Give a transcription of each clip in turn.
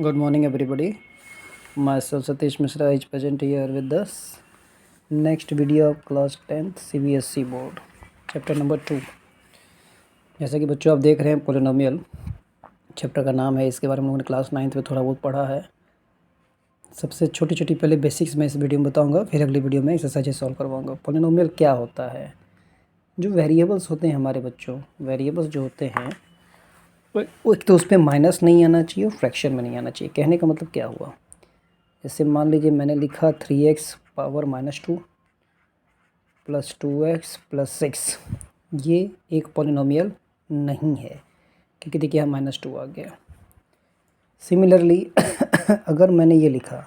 Good morning, everybody. Myself Satish Mishra is present here with us. Next video of class 10th CBSE board, chapter number 2. जैसा कि बच्चों आप देख रहे हैं पोलिनोमियल चैप्टर का नाम है। इसके बारे में हम लोगों ने क्लास 9th में थोड़ा बहुत पढ़ा है। सबसे छोटी छोटी पहले बेसिक्स मैं इस वीडियो में बताऊंगा, फिर अगली वीडियो में एक्सरसाइज सॉल्व करवाऊंगा। पोलिनोमियल क्या होता है? जो वेरिएबल्स होते हैं हमारे बच्चों, वेरिएबल्स जो होते हैं वो एक तो उस पर माइनस नहीं आना चाहिए और फ्रैक्शन में नहीं आना चाहिए। कहने का मतलब क्या हुआ? जैसे मान लीजिए मैंने लिखा 3x power -2 plus 2x plus 6, ये एक पॉलिनोमियल नहीं है क्योंकि देखिए यहाँ -2 आ गया। सिमिलरली अगर मैंने ये लिखा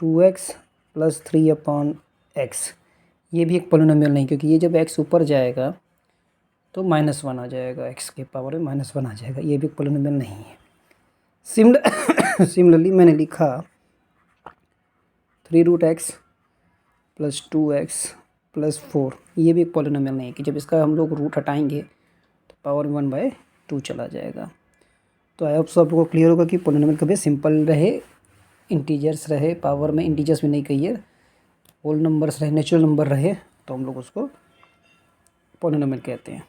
2x प्लस 3/x, ये भी एक पॉलिनोमियल नहीं, क्योंकि ये जब x ऊपर जाएगा तो -1 आ जाएगा, x के पावर में -1 आ जाएगा, ये भी एक पॉलिनोमियल नहीं है। सिमिलरली मैंने लिखा 3√x प्लस 2x प्लस 4, ये भी एक पॉलिनोमियल नहीं है कि जब इसका हम लोग रूट हटाएंगे तो पावर 1/2 चला जाएगा। तो आई होप सब को क्लियर होगा कि पॉलिनोमियल कभी सिंपल रहे, इंटीजर्स रहे, पावर में इंटीजर्स भी नहीं कहिए, होल नंबर्स रहे, नेचुरल नंबर रहे, तो हम लोग उसको पॉलिनोमियल कहते हैं।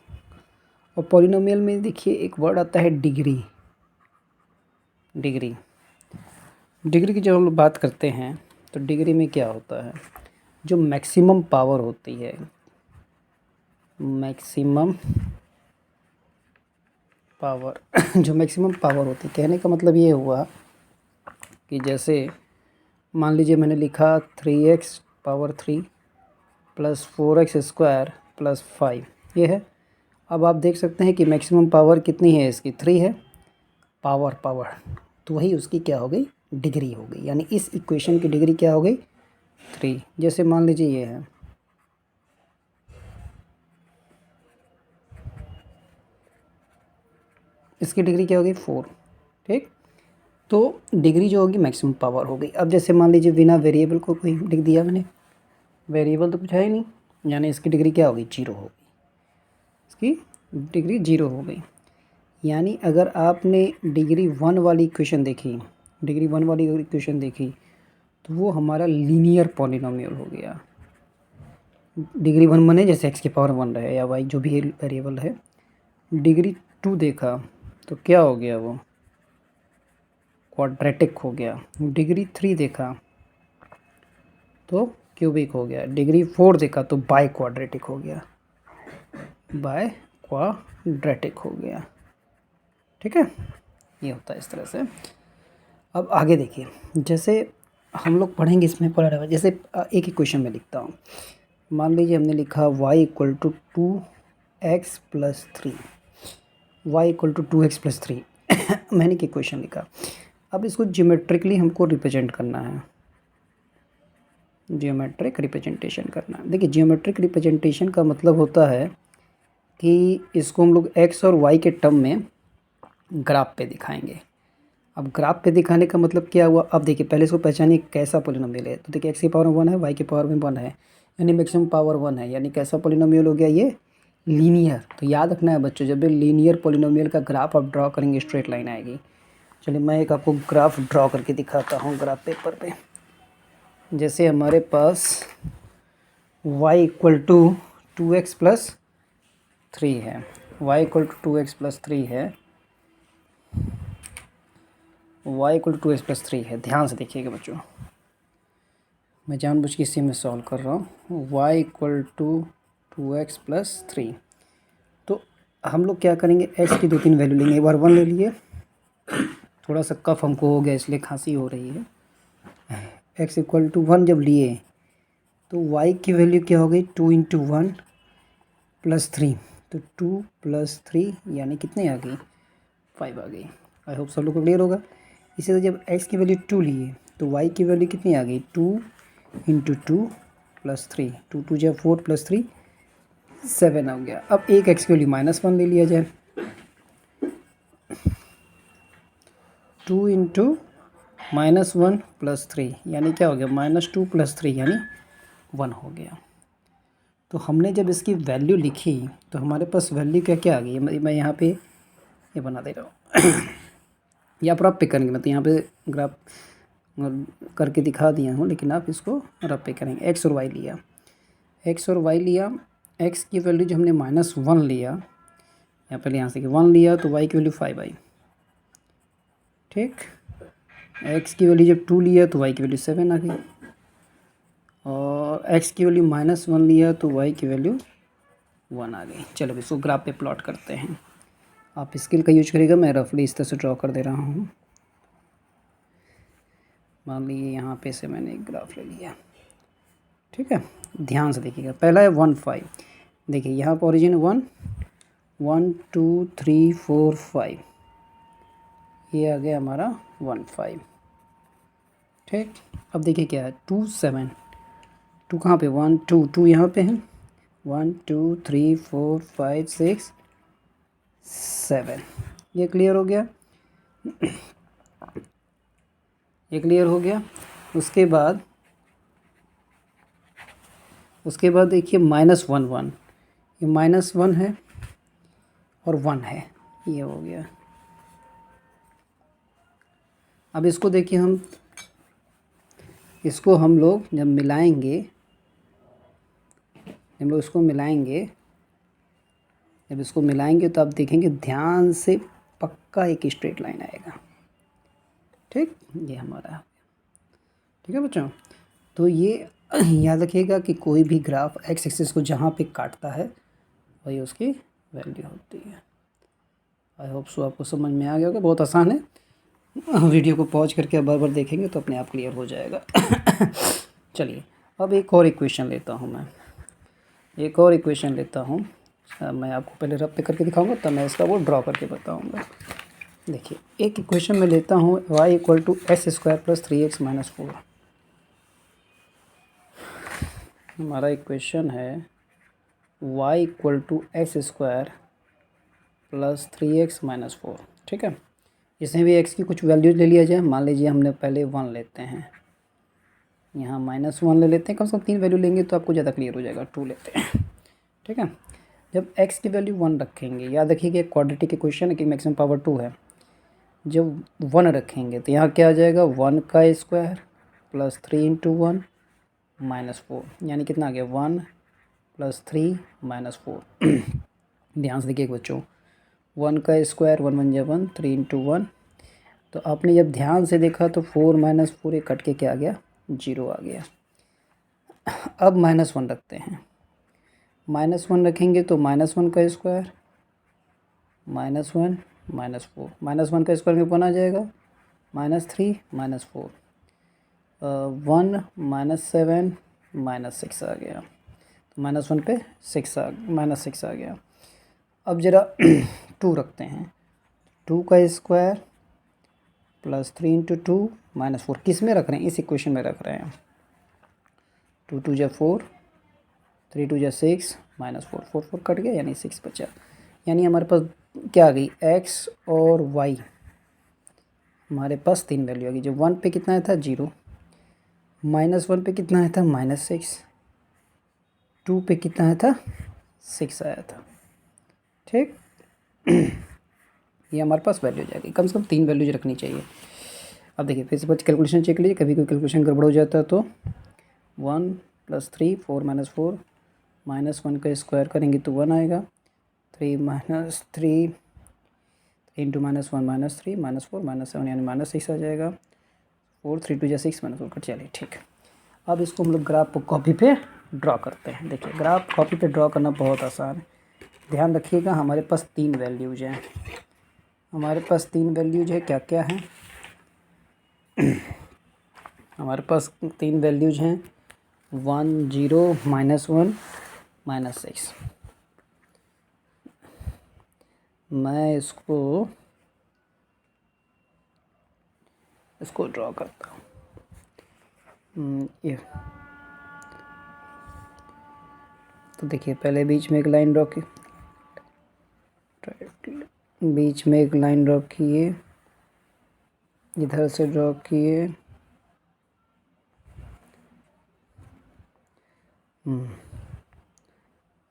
और पॉलिनोमियल में देखिए एक वर्ड आता है डिग्री। डिग्री की जब हम लोग बात करते हैं तो डिग्री में क्या होता है? जो मैक्सिमम पावर होती है, मैक्सिमम पावर जो मैक्सिमम पावर होती है, कहने का मतलब ये हुआ कि जैसे मान लीजिए मैंने लिखा 3x power 3 plus 4x² plus 5, ये है। अब आप देख सकते हैं कि मैक्सिमम पावर कितनी है इसकी? 3 है पावर, तो वही उसकी क्या हो गई? डिग्री हो गई। यानी इस इक्वेशन की डिग्री क्या हो गई? 3। जैसे मान लीजिए ये है, इसकी डिग्री क्या होगी? 4। ठीक, तो डिग्री जो होगी मैक्सिमम पावर हो गई। अब जैसे मान लीजिए बिना वेरिएबल को कोई लिख दिया मैंने, वेरिएबल तो कुछ है ही नहीं, यानी इसकी डिग्री क्या होगी? 0 हो गई, इसकी डिग्री 0 हो गई। यानी अगर आपने डिग्री 1 वाली इक्वेशन देखी, तो वो हमारा लीनियर पॉलिनोमियल हो गया। डिग्री 1 बने जैसे x की पावर 1 रहे या y जो भी वेरिएबल है। डिग्री 2 देखा तो क्या हो गया? वो क्वाड्रेटिक हो गया। डिग्री 3 देखा तो क्यूबिक हो गया। डिग्री 4 देखा तो बाय क्वाड्रेटिक हो गया, ठीक है। ये होता है इस तरह से। अब आगे देखिए, जैसे हम लोग पढ़ेंगे इसमें पढ़ा, जैसे एक इक्वेशन में लिखता हूँ। मान लीजिए हमने लिखा y = 2x plus 3, y = 2x plus 3 मैंने एक इक्वेशन लिखा। अब इसको ज्योमेट्रिकली हमको रिप्रेजेंट करना है, जियोमेट्रिक रिप्रेजेंटेशन करना है। देखिए जियोमेट्रिक रिप्रेजेंटेशन का मतलब होता है कि इसको हम लोग x और y के टर्म में ग्राफ पे दिखाएंगे। अब ग्राफ पे दिखाने का मतलब क्या हुआ? अब देखिए पहले इसको पहचानिए कैसा पॉलिनोमियल है। तो देखिए x की पावर में 1 है, y की पावर में 1 है, यानी मैक्सिमम पावर 1 है, यानी कैसा पॉलिनोमियल हो गया? ये लीनियर। तो याद रखना है बच्चों, जब भी लीनियर पॉलिनोमियल का ग्राफ आप ड्रॉ करेंगे स्ट्रेट लाइन आएगी। चलिए मैं एक आपको ग्राफ ड्रॉ करके दिखाता हूँ ग्राफ पेपर पे। जैसे हमारे पास y = 2x प्लस 3 है, y = 2x प्लस 3 है, y = 2x प्लस 3 है। ध्यान से देखिएगा बच्चों, मैं जानबूझ के इसी में सॉल्व कर रहा हूँ। y = 2x प्लस 3, तो हम लोग क्या करेंगे? x की 2-3 वैल्यू लेंगे। एक बार 1 ले लिए, थोड़ा सा कफ हमको हो गया इसलिए खांसी हो रही है। x = 1 जब लिए तो y की वैल्यू क्या हो गई? 2 × 1 प्लस 3, तो 2 प्लस 3 यानी कितने आ गई? 5 आ गई। आई होप सब लोग को क्लियर होगा। इसी तरह जब x की वैल्यू 2 लिए तो y की वैल्यू कितनी आ गई? 2 × 2 प्लस 3, 2 × 2 = 4 प्लस 3 7 हो गया। अब एक x की वैल्यू -1 ले लिया जाए, 2 × -1 प्लस 3 यानी क्या हो गया? -2 प्लस 3 यानी 1 हो गया। तो हमने जब इसकी वैल्यू लिखी तो हमारे पास वैल्यू क्या क्या आ गई? मैं यहाँ पे ये बना दे रहा हूँ या आप रफ पे करेंगे, मतलब यहाँ पे ग्राफ करके दिखा दिया हूँ, लेकिन आप इसको रफ पे करेंगे। एक्स और वाई लिया, एक्स और वाई लिया, एक्स की वैल्यू जो हमने -1 लिया, या पहले यहाँ से 1 लिया तो वाई की वैल्यू 5 आई, ठीक। एक्स की वैल्यू जब 2 लिया तो वाई की वैल्यू 7 आ गई, और एक्स की वैल्यू -1 लिया तो वाई की वैल्यू 1 आ गई। चलो इसको ग्राफ पे प्लॉट करते हैं। आप स्केल का यूज करेगा, मैं रफली इस तरह से ड्रॉ कर दे रहा हूँ। मान लीजिए यहाँ पे से मैंने एक ग्राफ ले लिया, ठीक है। ध्यान से देखिएगा, पहला है 1 5, देखिए यहाँ पर ओरिजिन 1 1 2 3 4 5, ये आ गया हमारा 1 5, ठीक। अब देखिए क्या है 2 7, 2 कहाँ पे 1 2 2 यहाँ पे है, 1 2 3 4 5 6 7, ये क्लियर हो गया, ये क्लियर हो गया। उसके बाद देखिए -1 1, ये -1 है और 1 है, ये हो गया। अब इसको देखिए, इसको हम लोग जब मिलाएंगे, जब लोग इसको मिलाएंगे, जब इसको मिलाएंगे तो आप देखेंगे ध्यान से पक्का एक स्ट्रेट लाइन आएगा, ठीक। ये हमारा, ठीक है बच्चों। तो ये याद रखिएगा कि कोई भी ग्राफ एक्स एक्सिस को जहाँ पे काटता है वही उसकी वैल्यू होती है। आई होप सो आपको समझ में आ गया होगा, बहुत आसान है। वीडियो को पॉज करके आप बार बार देखेंगे तो अपने आप क्लियर हो जाएगा। चलिए अब एक और इक्वेशन लेता हूँ मैं, एक और इक्वेशन लेता हूँ। मैं आपको पहले रफ पे करके दिखाऊंगा, तब मैं इसका वो ड्रॉ करके बताऊंगा। देखिए एक इक्वेशन में लेता हूँ y = s² + 3x - 4। हमारा इक्वेशन है y = s² + 3x - 4, ठीक है। इसमें भी x की कुछ वैल्यूज ले लिया जाए, मान लीजिए हमने पहले 1 लेते हैं, यहाँ -1 ले लेते हैं, कम से कम 3 वैल्यू लेंगे तो आपको ज़्यादा क्लियर हो जाएगा। 2 लेते हैं, ठीक है। जब x की वैल्यू 1 रखेंगे, याद रखिए एक क्वाड्रेटिक इक्वेशन है कि मैक्सिमम पावर 2 है। जब 1 रखेंगे तो यहाँ क्या आ जाएगा 1 का स्क्वायर + 3 × 1 - 4, यानी कितना आ गया 1 + 3 - 4। ध्यान से देखिए बच्चों, 1 का स्क्वायर 1 1 1, 3 × 1, तो आपने जब ध्यान से देखा तो 4 - 4 ये कट के क्या आ गया 0 आ गया। अब -1 रखते हैं, -1 रखेंगे तो -1 का स्क्वायर -1 - 4, -1 का स्क्वायर में 1 आ जाएगा, -3 - 4, 1 - 7 - 6 आ गया, तो -1 पे -6 आ गया। अब ज़रा 2 रखते हैं, 2 का स्क्वायर + 3 × 2 - 4, किस में रख रहे हैं, इस इक्वेशन में रख रहे हैं। 2 2 = 4, 3 2 = 6 -4, 4 4 कट गया यानी 6 बचा, यानी हमारे पास क्या आ गई x और y, हमारे पास 3 वैल्यू आ गई। जो 1 पे कितना आया था 0, -1 पे कितना आया था -6, 2 पे कितना आया था 6 आया था, ठीक। ये हमारे पास वैल्यू जाएगी, कम से कम 3 वैल्यूज रखनी चाहिए। अब देखिए फिर से बच्चे कैलकुलेशन चेक लीजिए, कभी कोई कैलकुलेशन गड़बड़ हो जाता है तो 1 + 3 4 - 4, -1 का स्क्वायर करेंगे तो 1 आएगा, 3 - 3 × -1 -3 -4 -7 यानी -6 आ जाएगा, 4 3 2 = 6 -4 कट, चलिए ठीक। अब इसको हम लोग ग्राफ को कॉपी पे ड्रॉ करते हैं। देखिए ग्राफ कॉपी पे ड्रॉ करना बहुत आसान है। ध्यान रखिएगा हमारे पास 3 वैल्यूज हैं, हमारे पास 3 वैल्यूज है, क्या क्या हैं हमारे पास 3 वैल्यूज हैं 1 0 -1 -6। मैं इसको ड्रॉ करता हूँ। ये तो देखिए पहले बीच में एक लाइन ड्रॉ की, बीच में एक लाइन ड्रॉ किए, इधर से ड्रॉ किए,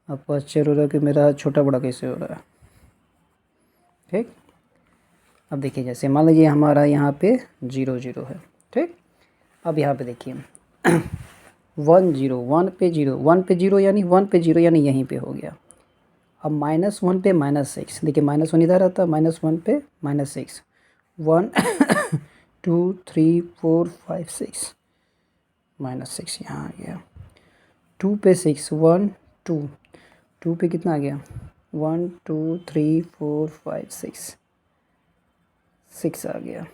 आपको आश्चर्य हो रहा है कि मेरा हाथ छोटा बड़ा कैसे हो रहा है, ठीक। अब देखिए जैसे मान लीजिए हमारा यहाँ पे 0 0 है, ठीक। अब यहाँ पे देखिए 1 0, 1 पे 0, 1 पे 0 यानी 1 पे 0 यानी यहीं पे हो गया। अब -1 पे -6, देखिए -1 इधर आता, -1 पे -6, 1 2 3 4 5 6, -6 यहाँ आ गया। 2 पे 6, 1 2, 2 पे कितना आ गया 1 2 3 4 5 6, 6 आ गया।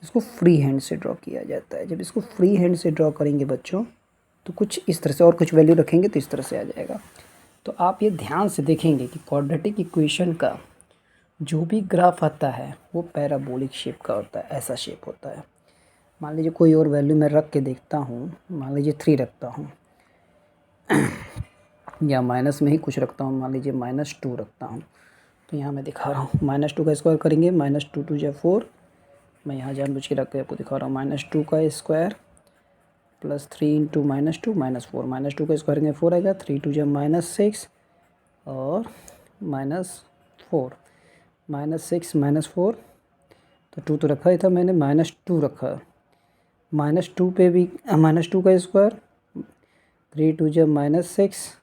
इसको फ्री हैंड से ड्रॉ किया जाता है। जब इसको फ्री हैंड से ड्रॉ करेंगे बच्चों तो कुछ इस तरह से, और कुछ वैल्यू रखेंगे तो इस तरह से आ जाएगा। तो आप ये ध्यान से देखेंगे कि क्वाड्रेटिक इक्वेशन का जो भी ग्राफ आता है वो पैराबोलिक शेप का होता है, ऐसा शेप होता है। मान लीजिए कोई और वैल्यू मैं रख के देखता हूँ, मान लीजिए 3 रखता हूँ या माइनस में ही कुछ रखता हूँ, मान लीजिए -2 रखता हूँ। तो यहाँ मैं दिखा रहा हूँ -2 का स्क्वायर करेंगे, -2 2 या 4, मैं यहाँ जानबूझ के रख के आपको दिखा रहा हूँ। -2 का स्क्वायर प्लस 3 इंटू -2 -4, -2 का स्क्वायर करेंगे 4 आएगा, 3 2 -6 और -4, -6 -4, तो 2 तो रखा ही था मैंने, -2 रखा, -2 पे भी -2 का स्क्वायर, 3 2 -6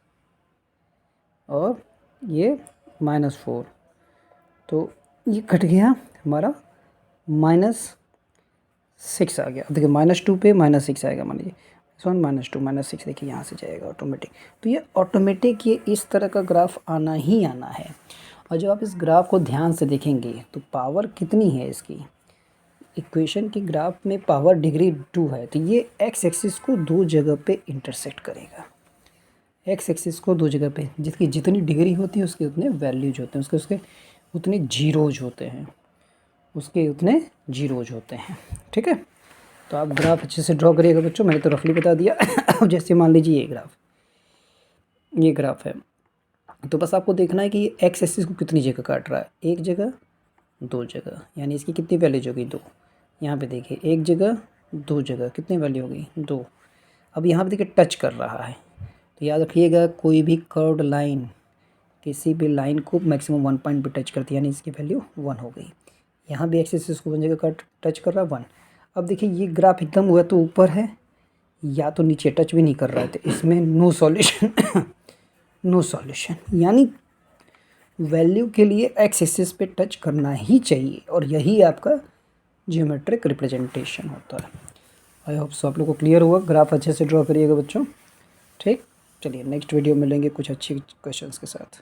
और ये -4, तो ये कट गया हमारा -6 आ गया। देखिए -2 पे -6 आएगा, मान लीजिए -2 -6, देखिए यहाँ से जाएगा ऑटोमेटिक। तो ये ऑटोमेटिक ये इस तरह का ग्राफ आना ही आना है। और जब आप इस ग्राफ को ध्यान से देखेंगे तो पावर कितनी है इसकी, इक्वेशन की ग्राफ में पावर डिग्री 2 है, तो ये एक्स एक्सिस को 2 जगह पे इंटरसेक्ट करेगा। एक्स एक्सिस को 2 जगह पे, जिसकी जितनी डिग्री होती है उसके उतने वैल्यूज होते हैं, उसके उतने जीरोज होते हैं, उसके उतने जीरोज होते हैं, ठीक है। तो आप ग्राफ अच्छे से ड्रॉ करिएगा बच्चों, मैंने तो रफली बता दिया। अब जैसे मान लीजिए ये ग्राफ है, तो बस आपको देखना है कि ये एक्स एक्सिस को कितनी जगह काट रहा है, 1 जगह 2 जगह, यानी इसकी कितनी वैल्यूज होगी 2। यहाँ पे देखिए 1 जगह 2 जगह, कितनी वैल्यू होगी 2। अब यहाँ पे देखिए टच कर रहा है, तो याद रखिएगा कोई भी कर्व्ड लाइन किसी भी लाइन को मैक्सिमम 1 पॉइंट पे टच करती है, यानी इसकी वैल्यू 1 हो गई। यहाँ भी एक्स एक्सिस को 1 जगह टच कर रहा है 1। अब देखिए ये ग्राफ एकदम हुआ तो ऊपर है या तो नीचे, टच भी नहीं कर रहा है, तो इसमें नो सॉल्यूशन नो सॉल्यूशन, यानी वैल्यू के लिए एक्स एक्सिस पे टच करना ही चाहिए, और यही आपका ज्योमेट्रिक रिप्रेजेंटेशन होता है। आई होप सो आप लोग को क्लियर हुआ। ग्राफ अच्छे से ड्रॉ करिएगा बच्चों, ठीक। चलिए नेक्स्ट वीडियो में मिलेंगे कुछ अच्छी क्वेश्चंस के साथ।